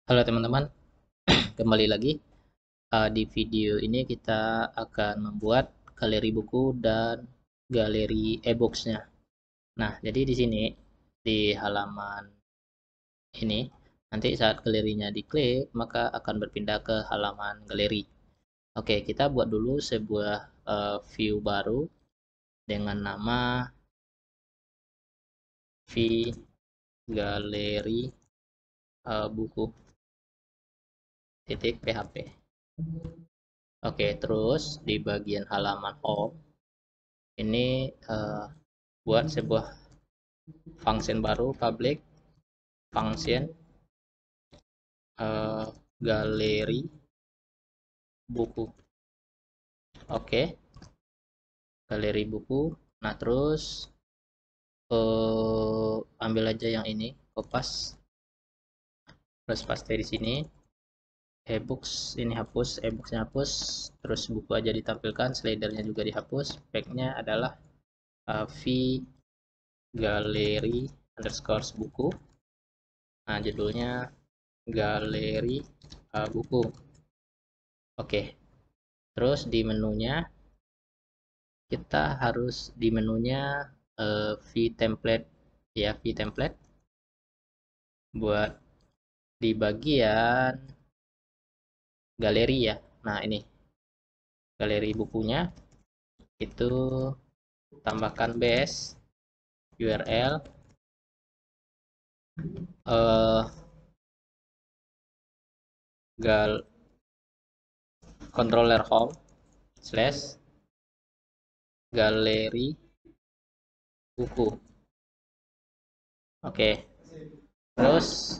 Halo teman-teman, kembali lagi. Di video ini kita akan membuat galeri buku dan galeri e-books-nya. Nah, jadi di sini di halaman ini nanti saat galerinya diklik maka akan berpindah ke halaman galeri. Oke, kita buat dulu sebuah view baru dengan nama v galeri buku titik php. Oke, terus di bagian halaman home ini buat sebuah function baru public function eh, galeri buku. Oke, galeri buku. Nah, terus ambil aja yang ini, kopas, terus paste di sini. E-books ini hapus, e-booksnya hapus, terus buku aja ditampilkan, slidernya juga dihapus. Backnya adalah v galeri underscore buku. Nah, judulnya galeri buku. Oke, terus di menunya kita harus di menunya v-template ya, v-template buat di bagian galeri ya. Nah, ini galeri bukunya itu tambahkan base URL eh, gal controller home slash galeri buku. Oke, terus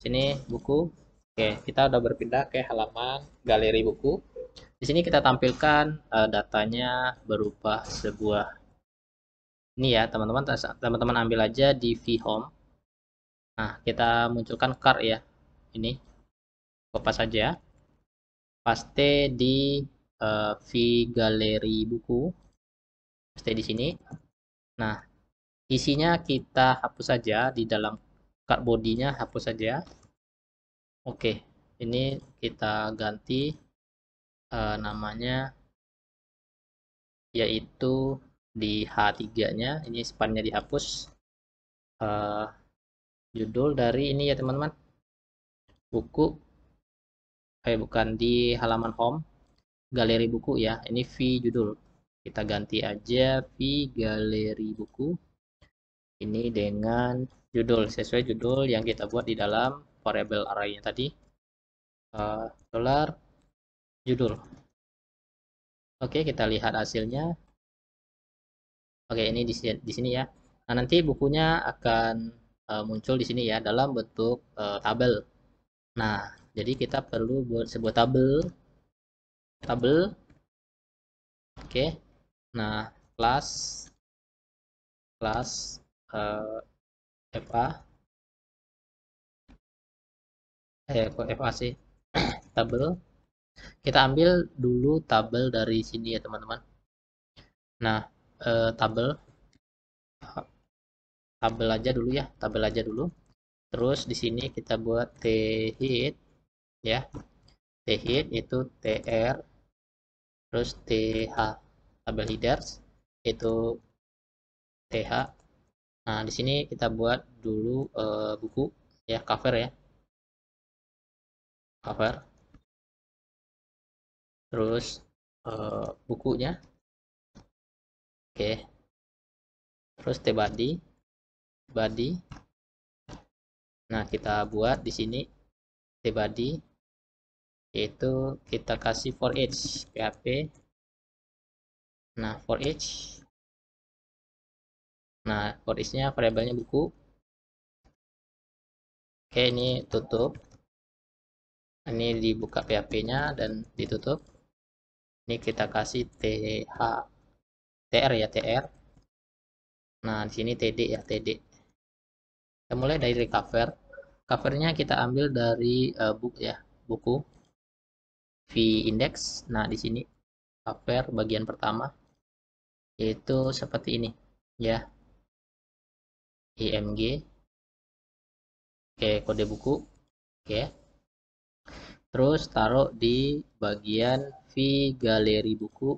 sini buku. Oke, kita udah berpindah ke halaman galeri buku. Di sini kita tampilkan datanya berupa sebuah ini ya, teman-teman. Teman-teman ambil aja di vHome. Nah, kita munculkan card ya. Ini kopas saja. Paste di v galeri buku. Paste di sini. Nah, isinya kita hapus saja di dalam card bodinya, hapus saja. Oke, ini kita ganti namanya yaitu di H3-nya, ini spannya dihapus. Eh, Judul dari ini ya teman-teman, buku, bukan di halaman home, galeri buku ya, ini v judul. Kita ganti aja v galeri buku, ini dengan judul, sesuai judul yang kita buat di dalam variable array-nya tadi, dolar judul. Oke, kita lihat hasilnya. Oke, ini di sini ya. Nah, nanti bukunya akan muncul di sini ya dalam bentuk tabel. Nah, jadi kita perlu buat sebuah tabel. Tabel. Oke. Nah, kelas kelas FA kok FA sih? Tabel. Kita ambil dulu tabel dari sini ya, teman-teman. Nah, tabel tabel aja dulu ya, tabel aja dulu. Terus di sini kita buat thead ya. Thead itu tr terus th tabel headers itu th. Nah, di sini kita buat dulu buku ya, cover ya. Cover. Terus bukunya. Oke. Terus t-body, body. Nah, kita buat di sini t-body yaitu kita kasih for each php. Nah, for each. Nah, for each-nya variabelnya buku. Oke, ini tutup. Ini dibuka php-nya dan ditutup. Ini kita kasih tr ya, tr. Nah, di sini td ya, td. Kita mulai dari cover. Covernya kita ambil dari buku ya, buku v index. Nah, di sini cover bagian pertama yaitu seperti ini ya, img. Oke, kode buku. Oke. Terus taruh di bagian V galeri buku.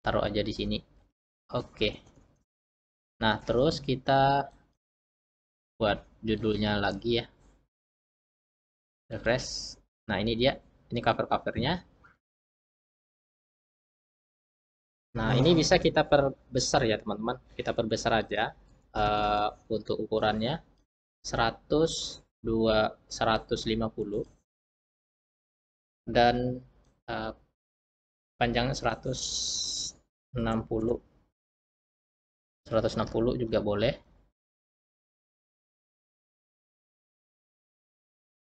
Taruh aja di sini. Oke. Nah, terus kita buat judulnya lagi ya. Refresh. Nah, ini dia. Ini cover-covernya. Nah, ini bisa kita perbesar ya, teman-teman. Kita perbesar aja untuk ukurannya 150 dan uh, panjangnya 160 juga boleh.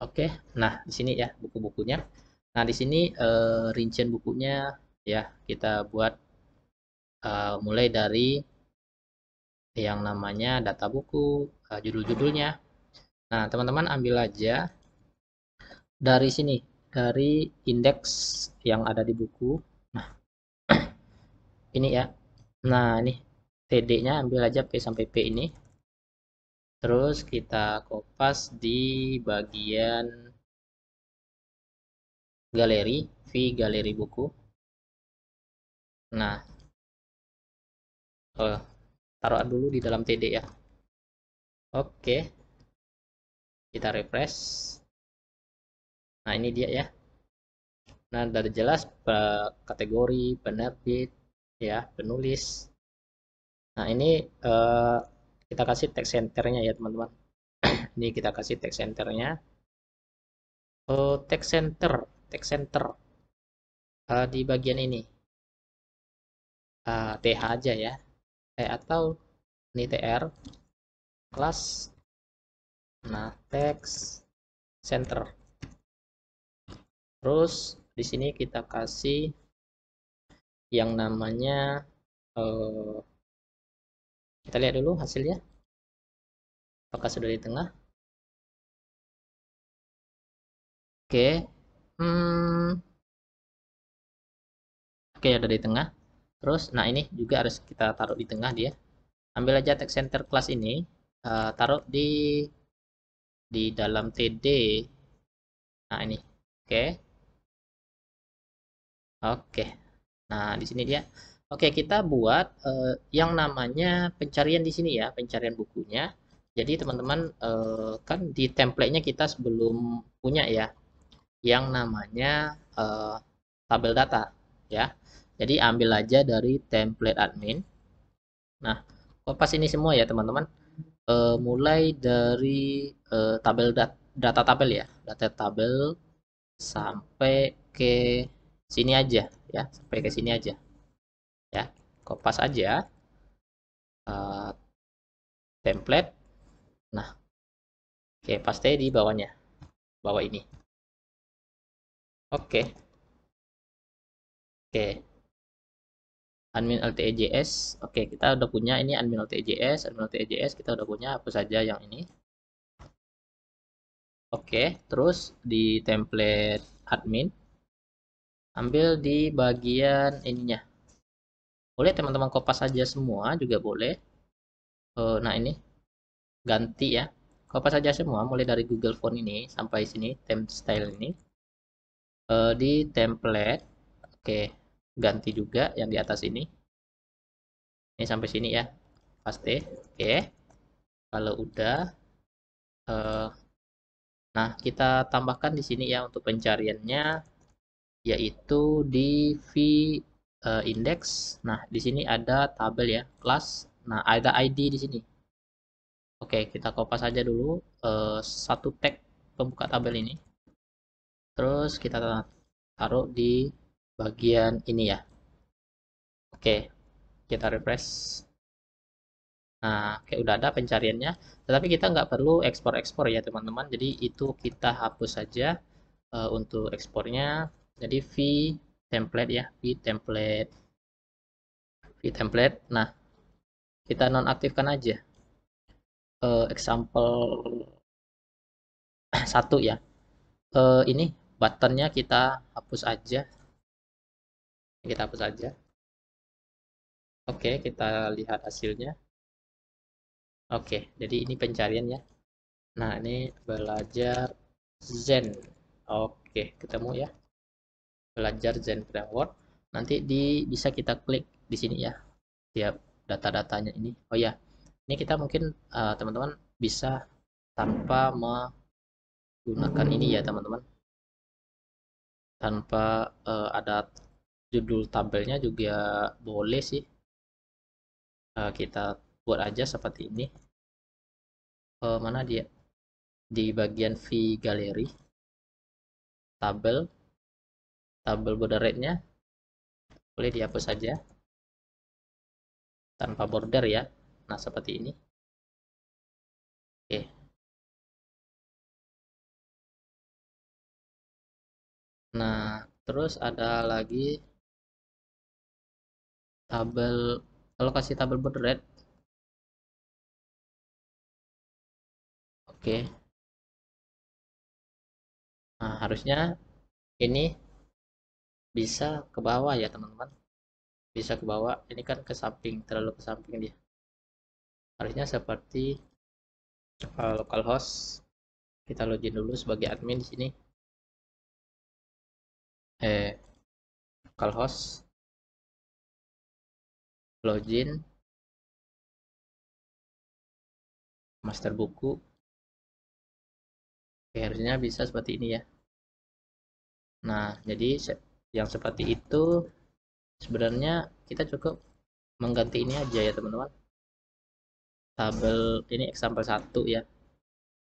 Oke, nah di sini ya buku-bukunya. Nah di sini rincian bukunya ya kita buat mulai dari yang namanya data buku, judul-judulnya. Nah teman-teman ambil aja dari sini, dari indeks yang ada di buku. Nah ini ya. Nah ini TD-nya ambil aja P sampai P ini. Terus kita kopas di bagian galeri, V galeri buku. Nah, taruh dulu di dalam TD ya. Oke, kita refresh. Nah, ini dia ya. Nah, dari jelas kategori penerbit ya, penulis. Nah, ini kita kasih text centernya ya, teman-teman. Ini kita kasih text centernya. Text center di bagian ini. TH aja ya. Atau ini TR kelas. Nah, text center. Terus di sini kita kasih yang namanya kita lihat dulu hasilnya. Apakah sudah di tengah? Oke. Hmm, oke ada di tengah. Terus, nah ini juga harus kita taruh di tengah dia. Ambil aja text center kelas ini, taruh di dalam TD. Nah ini, oke, oke. Nah di sini dia. Oke kita buat yang namanya pencarian di sini ya, pencarian bukunya. Jadi teman-teman kan di template-nya kita sebelum punya ya, yang namanya tabel data ya. Jadi ambil aja dari template admin. Nah, kopas ini semua ya teman-teman. Mulai dari data tabel ya, data tabel sampai ke sini aja ya, sampai ke sini aja ya. Kopas aja eh, template. Nah, oke paste di bawahnya, bawah ini. Oke, oke. Admin LTEJS. Oke, kita udah punya ini admin LTEJS, kita udah punya, hapus saja yang ini. Oke, terus di template admin, ambil di bagian ininya. Boleh teman-teman kopas saja semua juga boleh. Nah ini ganti ya. Kopas saja semua, mulai dari Google Font ini sampai sini, temp style ini. Di template, oke, ganti juga yang di atas ini. Ini sampai sini ya, paste. Oke, kalau udah, eh, nah kita tambahkan di sini ya untuk pencariannya, yaitu di v index. Nah di sini ada tabel ya, kelas. Nah ada ID di sini. Oke, kita kopas saja dulu satu tag pembuka tabel ini. Terus kita taruh di bagian ini ya. Oke, kita refresh. Nah, oke udah ada pencariannya. Tetapi kita nggak perlu ekspor-ekspor ya teman-teman. Jadi itu kita hapus saja untuk ekspornya. Jadi template ya, template. Nah, kita nonaktifkan aja. Example satu ya. Ini buttonnya kita hapus aja. Kita hapus aja. Oke, kita lihat hasilnya. Oke, jadi ini pencarian ya. Nah, ini belajar Zen. Oke, ketemu ya. Belajar Zen Framework. Nanti bisa kita klik di sini ya. Tiap data-datanya ini. Oh ya, ini kita mungkin teman-teman bisa tanpa menggunakan ini ya teman-teman. Tanpa ada judul tabelnya juga boleh sih. Kita buat aja seperti ini. Mana dia? Di bagian V galeri, tabel, tabel border rate-nya boleh dihapus saja tanpa border ya. Nah, seperti ini. Oke. Nah, terus ada lagi tabel alokasi tabel border rate. Oke. Nah, harusnya ini bisa ke bawah ya, teman-teman. Bisa ke bawah. Ini kan ke samping, terlalu ke samping dia. Harusnya seperti localhost. Kita login dulu sebagai admin di sini. Localhost, login, master buku. Oke, harusnya bisa seperti ini ya. Nah, jadi yang seperti itu sebenarnya kita cukup mengganti ini aja ya teman-teman. Tabel ini example 1 ya.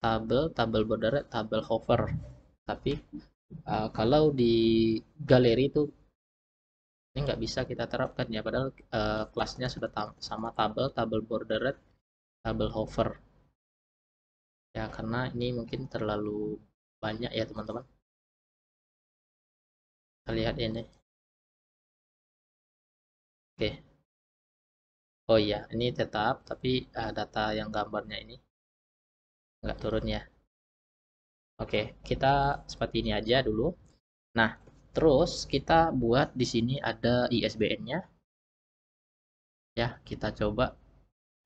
Tabel border, tabel hover. Tapi kalau di galeri itu ini nggak bisa kita terapkan ya. Padahal kelasnya sudah sama tabel border, tabel hover. Ya karena ini mungkin terlalu banyak ya teman-teman. Kita lihat ini. Oke. Oh iya, ini tetap, tapi data yang gambarnya ini nggak turun ya. Oke, kita seperti ini aja dulu. Nah, terus kita buat di sini ada ISBN-nya. Ya, kita coba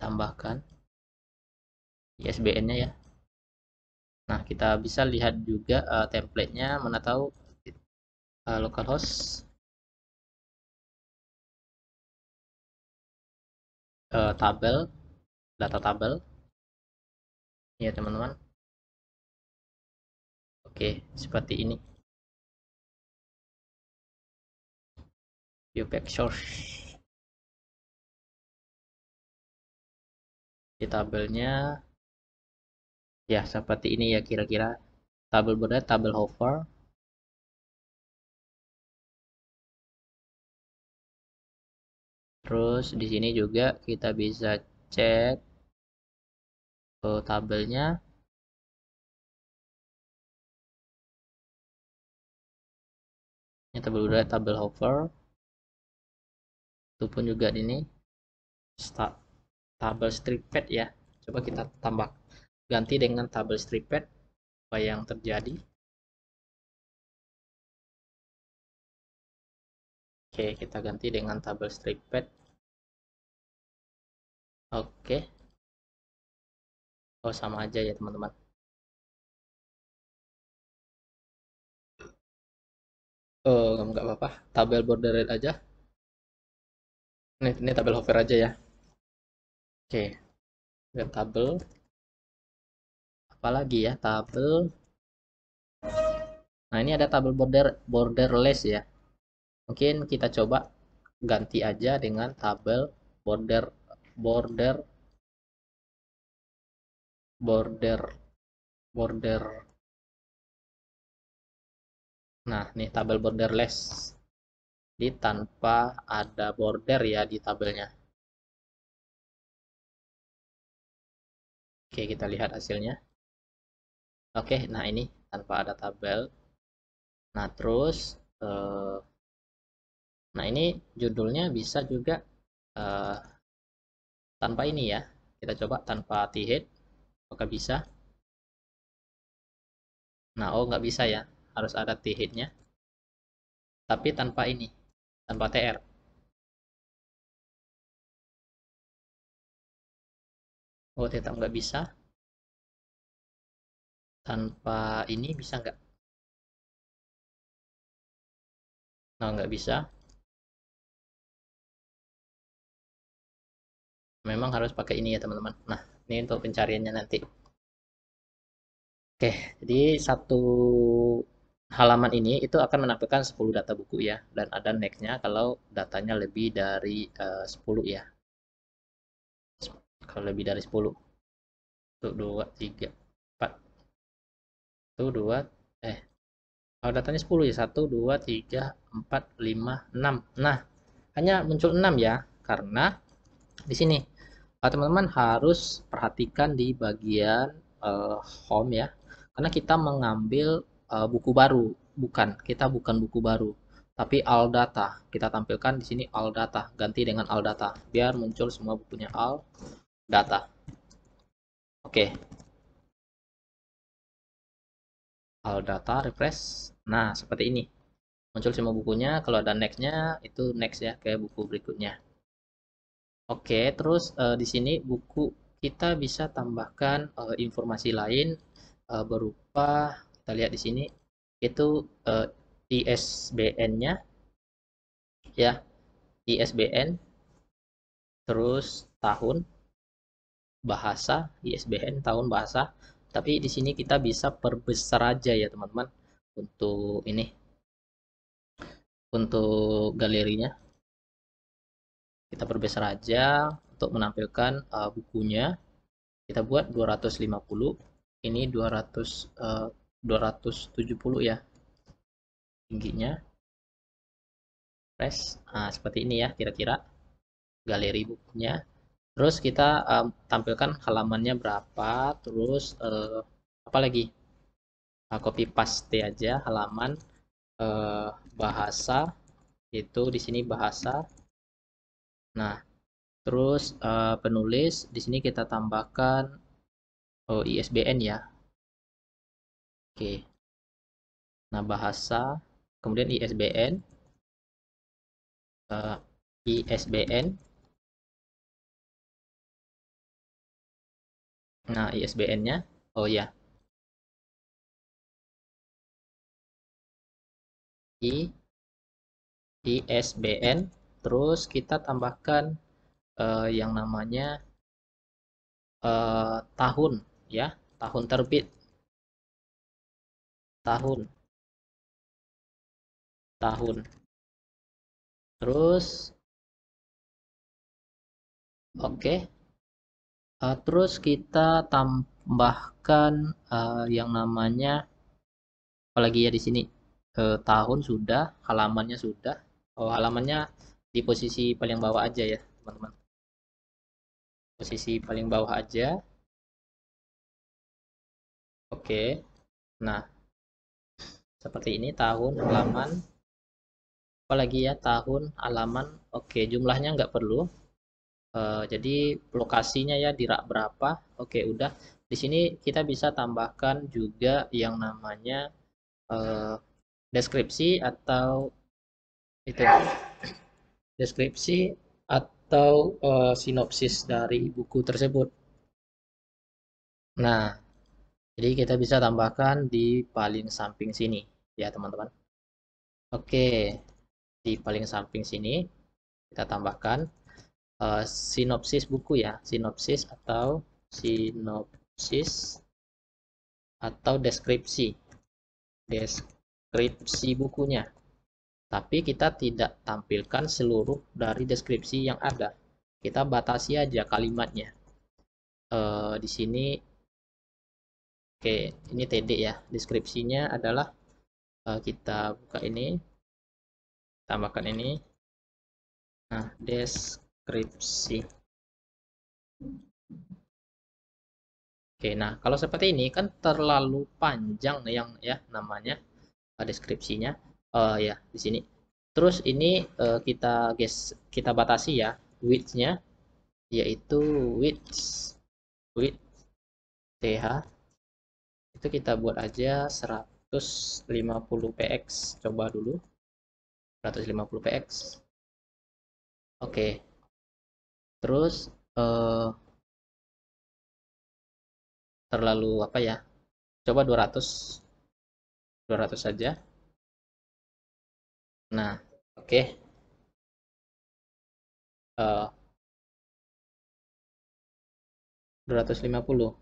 tambahkan ISBN-nya ya. Nah, kita bisa lihat juga template-nya, mana tahu localhost tabel, data tabel. Ya, teman-teman. Oke, seperti ini. View back source. Di tabelnya ya seperti ini ya kira-kira. Tabel border, tabel hover. Terus di sini juga kita bisa cek tabelnya. Ini tabel border, tabel hover. Itu pun juga ini tabel strip pad ya. Coba kita tambah ganti dengan tabel strip pad apa yang terjadi. Oke, kita ganti dengan tabel strip pad. Oke. Oh, sama aja ya, teman-teman. Oh, nggak apa-apa. Tabel border rate aja. Ini tabel hover aja ya. Oke. Lihat tabel. Apalagi ya, tabel. Nah, ini ada tabel borderless ya. Mungkin kita coba ganti aja dengan tabel border border border border. Nah, nih tabel borderless. Jadi tanpa ada border ya di tabelnya. Oke, kita lihat hasilnya. Oke, nah ini tanpa ada tabel. Nah, terus eh, nah ini judulnya bisa juga eh, tanpa ini ya. Kita coba tanpa t-head. Apakah bisa? Nah, oh nggak bisa ya. Harus ada t-headnya. Tapi tanpa ini, tanpa tr. Oh tetap nggak bisa. Tanpa ini bisa nggak? Nah, nggak bisa. Memang harus pakai ini ya teman-teman. Nah, ini untuk pencariannya nanti. Oke, jadi satu halaman ini itu akan menampilkan 10 data buku ya. Dan ada next-nya kalau datanya lebih dari 10 ya. Kalau lebih dari 10. Tuh, 2, 3, 4. Tuh, 2. Eh, kalau datanya 10 ya. 1, 2, 3, 4, 5, 6. Nah, hanya muncul 6 ya. Karena di sini teman-teman harus perhatikan di bagian eh, home ya, karena kita mengambil buku baru, kita bukan buku baru, tapi all data. Kita tampilkan di sini all data, ganti dengan all data biar muncul semua bukunya all data. Oke, all data refresh. Nah, seperti ini muncul semua bukunya. Kalau ada nextnya itu next ya ke buku berikutnya. Oke, terus di sini buku kita bisa tambahkan informasi lain berupa, kita lihat di sini itu ISBN-nya ya, ISBN, terus tahun, bahasa, ISBN, tahun, bahasa. Tapi di sini kita bisa perbesar aja ya teman-teman untuk ini, untuk galerinya. Kita perbesar aja untuk menampilkan bukunya. Kita buat 250, ini 200 270 ya tingginya, press. Nah, seperti ini ya kira-kira galeri bukunya. Terus kita tampilkan halamannya berapa, terus apa lagi? Copy paste aja halaman, eh, bahasa, itu di sini bahasa. Nah, terus penulis di sini kita tambahkan ISBN ya. Oke. Nah, bahasa, kemudian ISBN, ISBN. Nah, ISBN-nya, oh ya, I, ISBN. Terus kita tambahkan yang namanya tahun, ya, tahun terbit, tahun, tahun. Terus, oke. Terus kita tambahkan yang namanya, apalagi ya di sini, tahun sudah, halamannya sudah. Oh, halamannya di posisi paling bawah aja ya, teman-teman. Posisi paling bawah aja. Oke. Nah, seperti ini tahun, halaman, apalagi ya tahun, halaman. Oke, jumlahnya nggak perlu. Jadi lokasinya ya di rak berapa. Oke, udah. Di sini kita bisa tambahkan juga yang namanya eh, deskripsi atau itu deskripsi atau sinopsis dari buku tersebut. Nah, jadi kita bisa tambahkan di paling samping sini ya teman-teman. Oke, di paling samping sini kita tambahkan sinopsis buku ya, sinopsis atau deskripsi bukunya. Tapi kita tidak tampilkan seluruh dari deskripsi yang ada. Kita batasi aja kalimatnya. Di sini, oke, ini TD ya. Deskripsinya adalah kita buka ini, tambahkan ini. Nah, deskripsi. Oke, nah kalau seperti ini kan terlalu panjang yang ya namanya deskripsinya. Ya di sini. Terus ini kita batasi ya width-nya, yaitu width th itu kita buat aja 150 px, coba dulu 150 px. Oke, terus terlalu apa ya, Coba 200 saja. Nah, oke. 250.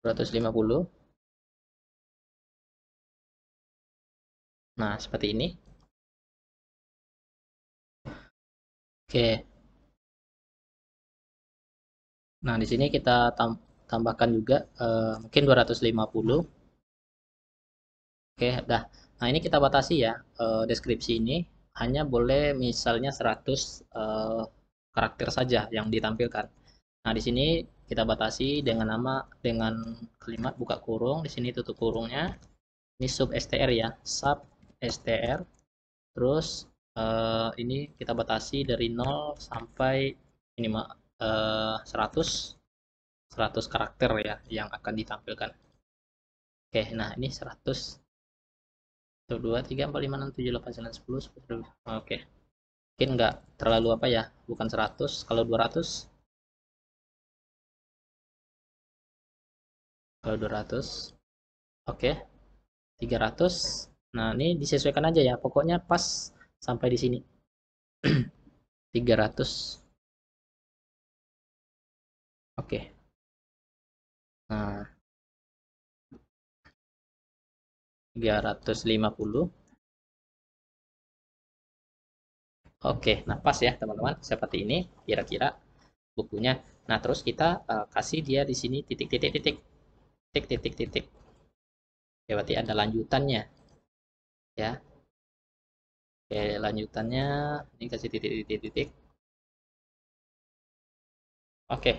250. Nah, seperti ini. Oke. Nah, di sini kita tambahkan juga mungkin 250. Oke, dah. Nah, ini kita batasi ya. Deskripsi ini hanya boleh misalnya 100 karakter saja yang ditampilkan. Nah, di sini kita batasi dengan nama, dengan kalimat buka kurung, di sini tutup kurungnya. Ini sub str ya, sub str. Terus ini kita batasi dari 0 sampai minimal 100 karakter ya yang akan ditampilkan. Oke, nah ini 100. 1, 2, 3, 4, 5, 6, 7, 8, 9, 10, 11. Oke. Mungkin nggak terlalu apa ya, bukan 100. Kalau 200. Kalau 200. Oke. 300. Nah, ini disesuaikan aja ya. Pokoknya pas sampai di sini. 300. Oke. Nah, 350. Oke, nah pas ya teman-teman. Seperti ini kira-kira bukunya. Nah, terus kita kasih dia di sini titik titik titik titik titik titik. Ya, berarti ada lanjutannya ya. Oke, lanjutannya ini kasih titik titik titik. Oke,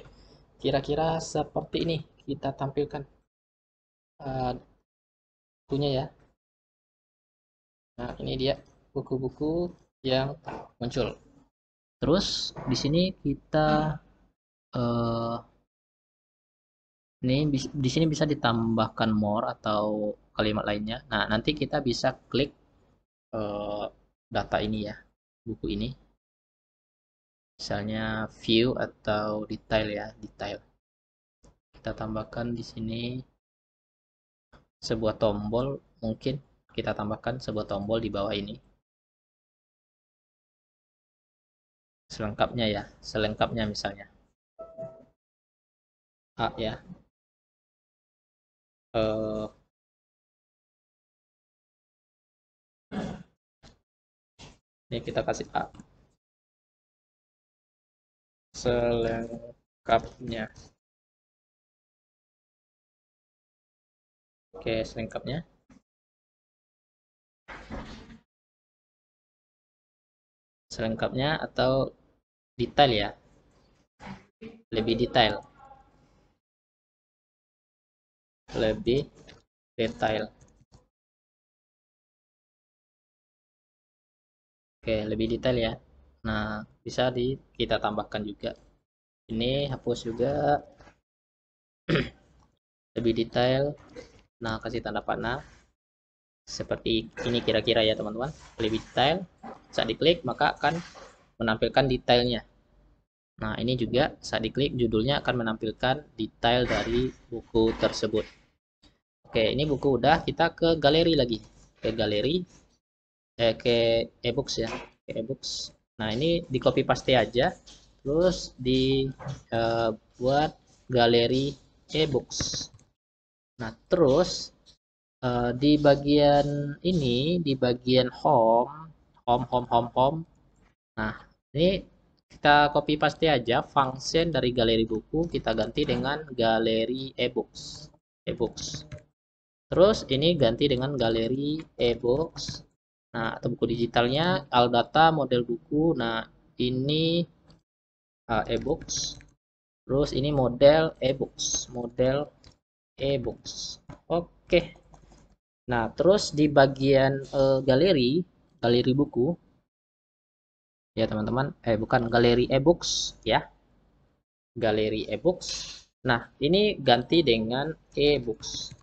kira-kira seperti ini kita tampilkan bukunya ya. Nah, ini dia buku-buku yang muncul. Terus di sini kita eh, ini di sini bisa ditambahkan more atau kalimat lainnya. Nah, nanti kita bisa klik eh, data ini ya, buku ini. Misalnya view atau detail ya, detail. Kita tambahkan di sini sebuah tombol, mungkin kita tambahkan sebuah tombol di bawah ini. Selengkapnya ya, selengkapnya misalnya. A ya. Eh, ini kita kasih A. Selengkapnya. Oke, selengkapnya. Selengkapnya atau detail ya, lebih detail. Lebih detail. Oke, lebih detail ya. Nah, bisa kita tambahkan juga. Ini hapus juga lebih detail. Nah, kasih tanda panah. Seperti ini kira-kira ya teman-teman. Lebih detail. Saat diklik maka akan menampilkan detailnya. Nah, ini juga saat diklik judulnya akan menampilkan detail dari buku tersebut. Oke, ini buku udah. Kita ke galeri lagi. Ke galeri. Ke e-books ya. Ke e-books. Nah, ini di copy paste aja. Terus buat galeri e-books. Nah, terus di bagian ini, di bagian home, home, home, home, home. Nah, ini kita copy paste aja function dari galeri buku, kita ganti dengan galeri e-books. E-books. Terus ini ganti dengan galeri e-books. Nah, atau buku digitalnya, Aldata model buku. Nah, ini e-books. Terus ini model e-books, model e-books. Oke. Nah, terus di bagian galeri, galeri buku, ya teman-teman, bukan galeri e-books ya, galeri e-books. Nah, ini ganti dengan e-books.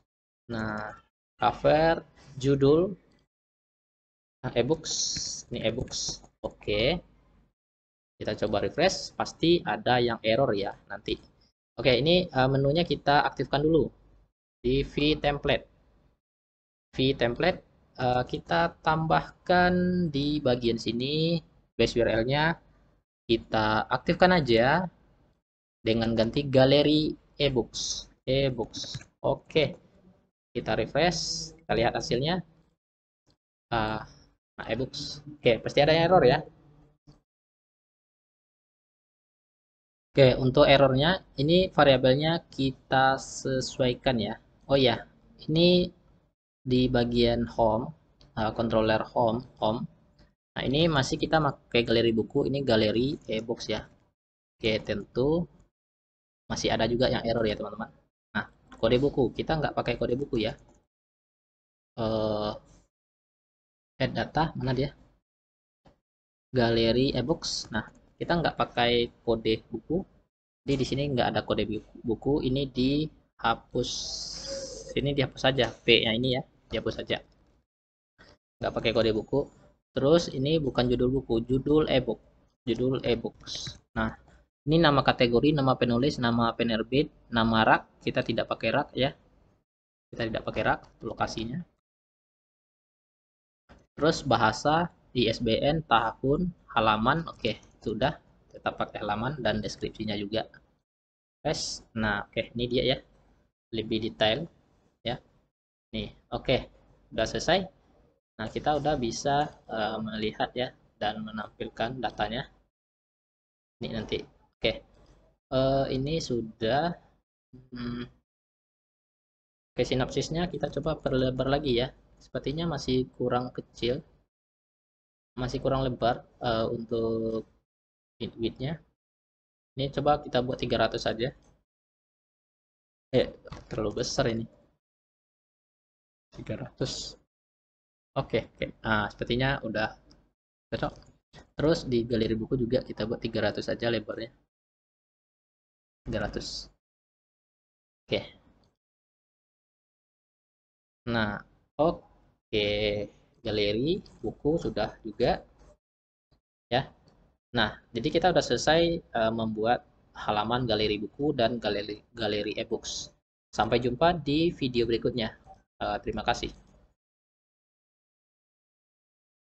Nah, cover, judul, nah, e-books, ini e-books. Oke, kita coba refresh, pasti ada yang error ya nanti. Oke, ini menunya kita aktifkan dulu di vTemplate. vTemplate kita tambahkan di bagian sini base URL-nya kita aktifkan aja dengan ganti galeri ebooks. Oke, kita refresh, kita lihat hasilnya. Nah, ebooks. Oke, pasti ada error ya. Oke, untuk errornya ini variabelnya kita sesuaikan ya. Oh ya, ini di bagian home, controller home. Nah, ini masih kita pakai galeri buku, ini galeri ebooks ya. Oke, tentu masih ada juga yang error ya teman-teman. Nah, kode buku kita nggak pakai kode buku ya. Add data mana dia? Galeri ebooks. Nah, kita nggak pakai kode buku. Jadi di sini nggak ada kode buku. Ini dihapus. Ini dihapus saja. P-nya ini ya, dihapus saja. Nggak pakai kode buku. Terus ini bukan judul buku, judul ebook. Judul ebooks. Nah, ini nama kategori, nama penulis, nama penerbit, nama rak. Kita tidak pakai rak ya. Kita tidak pakai rak, lokasinya. Terus bahasa, ISBN, tahun, halaman, oke, sudah. Tetap pakai halaman dan deskripsinya juga. Nah, oke, ini dia ya. Lebih detail ya. Nih, oke. Udah selesai. Nah, kita udah bisa melihat ya dan menampilkan datanya. Ini nanti. Oke. Ini sudah oke, sinopsisnya kita coba perlebar lagi ya. Sepertinya masih kurang kecil, masih kurang lebar untuk width-nya. Ini coba kita buat 300 saja. Terlalu besar ini. 300. Oke, oke. Nah, sepertinya udah cocok. Terus di galeri buku juga kita buat 300 saja lebarnya. 300. Oke. Nah, oke. Galeri buku sudah juga ya. Nah, jadi kita udah selesai membuat halaman galeri buku dan galeri ebooks. Sampai jumpa di video berikutnya. Terima kasih.